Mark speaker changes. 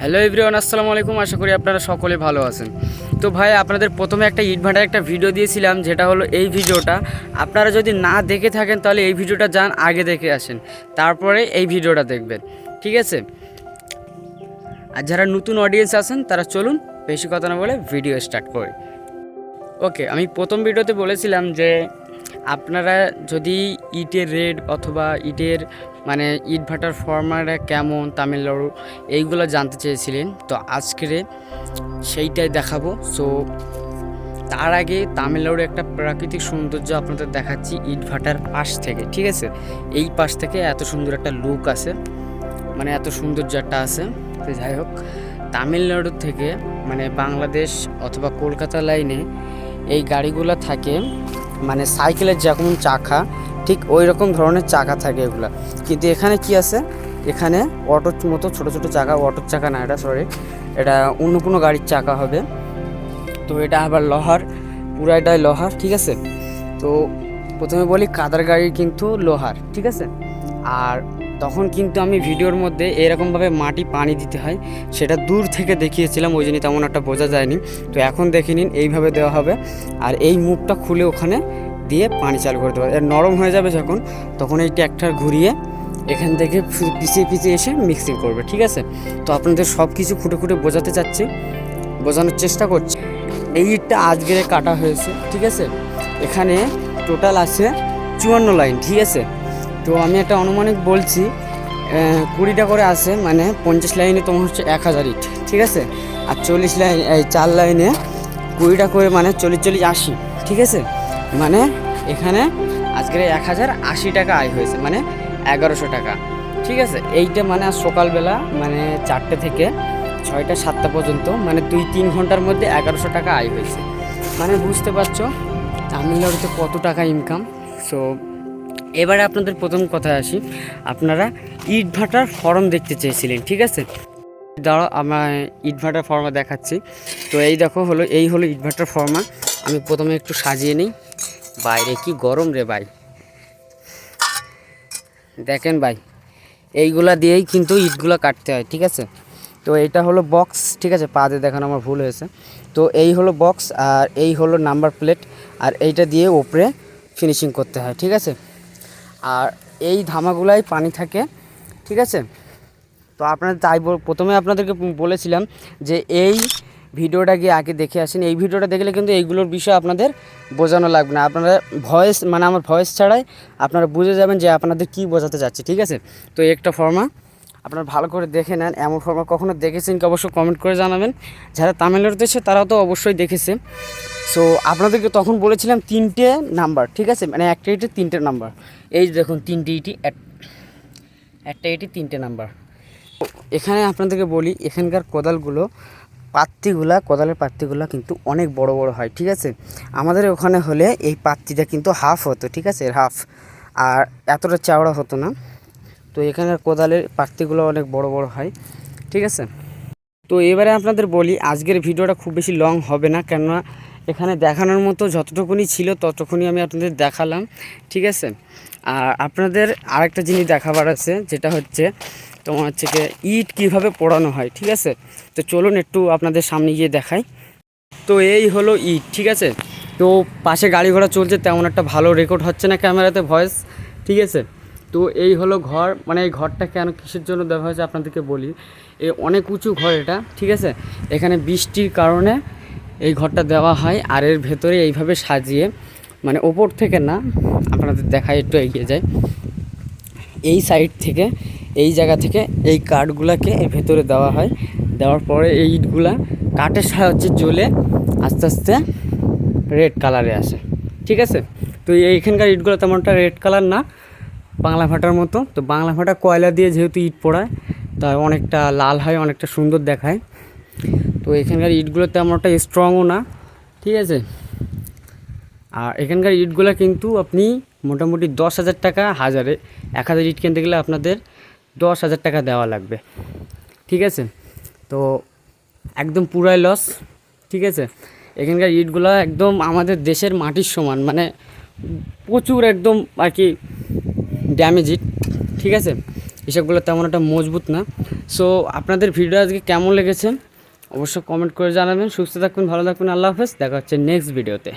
Speaker 1: Hello everyone, আসসালামু আলাইকুম। আশা করি আপনারা সকলে ভালো আছেন। তো ভাই, আপনাদের প্রথমে একটা ইটভাটার একটা ভিডিও দিয়েছিলাম, যেটা হলো এই ভিডিওটা। আপনারা যদি না দেখে থাকেন তাহলে এই ভিডিওটা যান, আগে দেখে আসেন, তারপরে এই ভিডিওটা দেখবেন, ঠিক আছে? আর যারা নতুন অডিয়েন্স আছেন তারা চলুন বেশি কথা না বলে ভিডিও স্টার্ট করি। ওকে, আমি প্রথম ভিডিওতে বলেছিলাম যে আপনারা যদি ইটের রেট অথবা ইটের মানে ইটভাটার ফর্মাটা কেমন তামিলনাড়ু এইগুলো জানতে চেয়েছিলেন, তো আজকের সেইটাই দেখাবো। সো তার আগে তামিলনাড়ুর একটা প্রাকৃতিক সৌন্দর্য আপনাদের দেখাচ্ছি ইটভাটার পাশ থেকে, ঠিক আছে? এই পাশ থেকে এত সুন্দর একটা লুক আছে, মানে এত সৌন্দর্য একটা আছে। তো যাই হোক, তামিলনাড়ু থেকে মানে বাংলাদেশ অথবা কলকাতা লাইনে এই গাড়িগুলো থাকে, মানে সাইকেলের যেমন চাকা ঠিক ওই রকম ধরনের চাকা থাকে এগুলা। কিন্তু এখানে কি আছে, এখানে অটোর মতো ছোটো ছোটো চাকা, অটোর চাকা না এটা, সরি, এটা অন্য কোনো গাড়ির চাকা হবে। তো এটা আবার লোহার, পুরাটাই লোহার, ঠিক আছে? তো প্রথমে বলি কাদার গাড়ি কিন্তু লোহার, ঠিক আছে? আর তখন কিন্তু আমি ভিডিওর মধ্যে এরকমভাবে মাটি পানি দিতে হয় সেটা দূর থেকে দেখিয়েছিলাম, ওই জন্য তেমন একটা বোঝা যায়নি। তো এখন দেখে নিন, এইভাবে দেওয়া হবে আর এই মুখটা খুলে ওখানে দিয়ে পানি চালু করে দেওয়া। এর নরম হয়ে যাবে যখন, তখন এই ট্র্যাক্টর ঘুরিয়ে এখান থেকে পিছিয়ে পিছিয়ে এসে মিক্সিং করবে, ঠিক আছে? তো আপনাদের সব কিছু খুঁটে খুঁটে বোঝাতে চাচ্ছি, বোঝানোর চেষ্টা করছি। এই ইটটা আজকের কাটা হয়েছে, ঠিক আছে? এখানে টোটাল আছে 54 লাইন, ঠিক আছে? তো আমি একটা আনুমানিক বলছি, 20টা করে আছে, মানে 50 লাইনে তোমার হচ্ছে 1000 ইট, ঠিক আছে? আর 40 লাইন, এই 4 লাইনে 20টা করে, মানে 40 80, ঠিক আছে? মানে এখানে আজকের 1080 টাকা আয় হয়েছে, মানে 1100 টাকা, ঠিক আছে? এইটা মানে আজ সকালবেলা, মানে 4টে থেকে 6টা 7টা পর্যন্ত, মানে 2-3 ঘন্টার মধ্যে 1100 টাকা আয় হয়েছে। মানে বুঝতে পারছো তামিলনাড়ুতে কত টাকা ইনকাম। সো এবারে আপনাদের প্রথম কথায় আসি, আপনারা ইটভাটার ফর্ম দেখতে চেয়েছিলেন, ঠিক আছে? দাঁড়াও, আমার ইটভাটার ফর্মা দেখাচ্ছি। তো এই দেখো, এই হলো ইটভাটার ফর্মা। আমি প্রথমে একটু সাজিয়ে নিই। বাইরে কি গরম রে ভাই, দেখেন ভাই, এইগুলা দিয়েই কিন্তু ইটগুলো কাটতে হয়, ঠিক আছে? তো এইটা হলো বক্স, ঠিক আছে? পা দিয়ে দেখানো আমার ভুল হয়েছে। তো এই হলো বক্স, আর এই হলো নাম্বার প্লেট, আর এইটা দিয়ে ওপরে ফিনিশিং করতে হয়, ঠিক আছে? আর এই ধামাগুলাই পানি থাকে, ঠিক আছে? তো আপনারা প্রথমে আপনাদেরকে বলেছিলাম যে এই ভিডিওটা গিয়ে আগে দেখে আসেন। এই ভিডিওটা দেখলে কিন্তু এইগুলোর বিষয়ে আপনাদের বোঝানো লাগবে না, আপনারা ভয়েস, মানে আমার ভয়েস ছাড়াই আপনারা বুঝে যাবেন যে আপনাদের কী বোঝাতে চাচ্ছি, ঠিক আছে? তো একটা ফর্মা আপনারা ভালো করে দেখে নেন। এমন ফর্মা কখনো দেখেছেন কি অবশ্যই কমেন্ট করে জানাবেন। যারা তামিলনাড়ুতে এসে তারাও তো অবশ্যই দেখেছে। সো আপনাদেরকে তখন বলেছিলাম 3টে নাম্বার, ঠিক আছে? মানে একটা ইটে 3টে নাম্বার। এই দেখুন 3টে ইটি, একটা ইটি 3টে নাম্বার। এখানে আপনাদেরকে বলি, এখানকার কোদালগুলো কোদালের পাত্তিগুলো কিন্তু অনেক বড় বড় হয়, ঠিক আছে? আমাদের ওখানে হলে এই পাত্তিটা কিন্তু হাফ হতো, ঠিক আছে? হাফ, আর এতটা চওড়া হতো না। তো এখানের কোদালের পাত্তিগুলো অনেক বড় বড় হয়, ঠিক আছে? তো এবারে আপনাদের বলি, আজকের ভিডিওটা খুব বেশি লং হবে না, কেননা এখানে দেখানোর মতো যতটুকুনি ছিল ততটুকুনি আমি আপনাদের দেখালাম, ঠিক আছে? আর আপনাদের আরেকটা জিনিস দেখাবার আছে, যেটা হচ্ছে তোমার হচ্ছে কি ইট কীভাবে পোড়ানো হয়, ঠিক আছে? তো চলুন একটু আপনাদের সামনে গিয়ে দেখাই। তো এই হলো ইট, ঠিক আছে? তো পাশে গাড়ি ঘোড়া চলছে, তেমন একটা ভালো রেকর্ড হচ্ছে না ক্যামেরাতে ভয়েস, ঠিক আছে? তো এই হলো ঘর, মানে এই ঘরটা কেন কিসের জন্য দেওয়া হয়েছে আপনাদেরকে বলি। অনেক উঁচু ঘর এটা, ঠিক আছে? এখানে বৃষ্টির কারণে এই ঘরটা দেওয়া হয়, আর এর ভেতরে এইভাবে সাজিয়ে, মানে ওপর থেকে না, আপনাদের দেখায় একটু এগিয়ে যায়, এই সাইড থেকে, এই জায়গা থেকে এই কাঠগুলাকে এর ভেতরে দেওয়া হয়। দেওয়ার পরে এই ইটগুলা কাঠের সাহায্যে জ্বলে আস্তে আস্তে রেড কালারে আসে, ঠিক আছে? তো এইখানকার ইটগুলো তেমনটা রেড কালার না, বাংলা ভাটার মতো। তো বাংলা ভাটা কয়লা দিয়ে যেহেতু ইট পোড়ায়, তাই অনেকটা লাল হয়, অনেকটা সুন্দর দেখায়। তো এখানকার ইটগুলো তেমনটা স্ট্রংও না, ঠিক আছে? আর এখানকার ইটগুলো কিন্তু আপনি মোটামুটি 10,000 টাকা হাজারে, 1000 ইট কিনতে গেলে আপনাদের 10,000 টাকা দেওয়া লাগবে, ঠিক আছে? তো একদম পুরাই লস, ঠিক আছে? এখানকার ইটগুলো একদম আমাদের দেশের মাটির সমান, মানে প্রচুর একদম আর কি ড্যামেজ ইট, ঠিক আছে? এসবগুলো তেমন একটা মজবুত না। সো আপনাদের ভিডিও আজকে কেমন লেগেছে অবশ্যই কমেন্ট করে জানাবেন। সুস্থ থাকবেন, ভালো থাকবেন, আল্লাহ হাফেজ, দেখা হচ্ছে নেক্সট ভিডিওতে।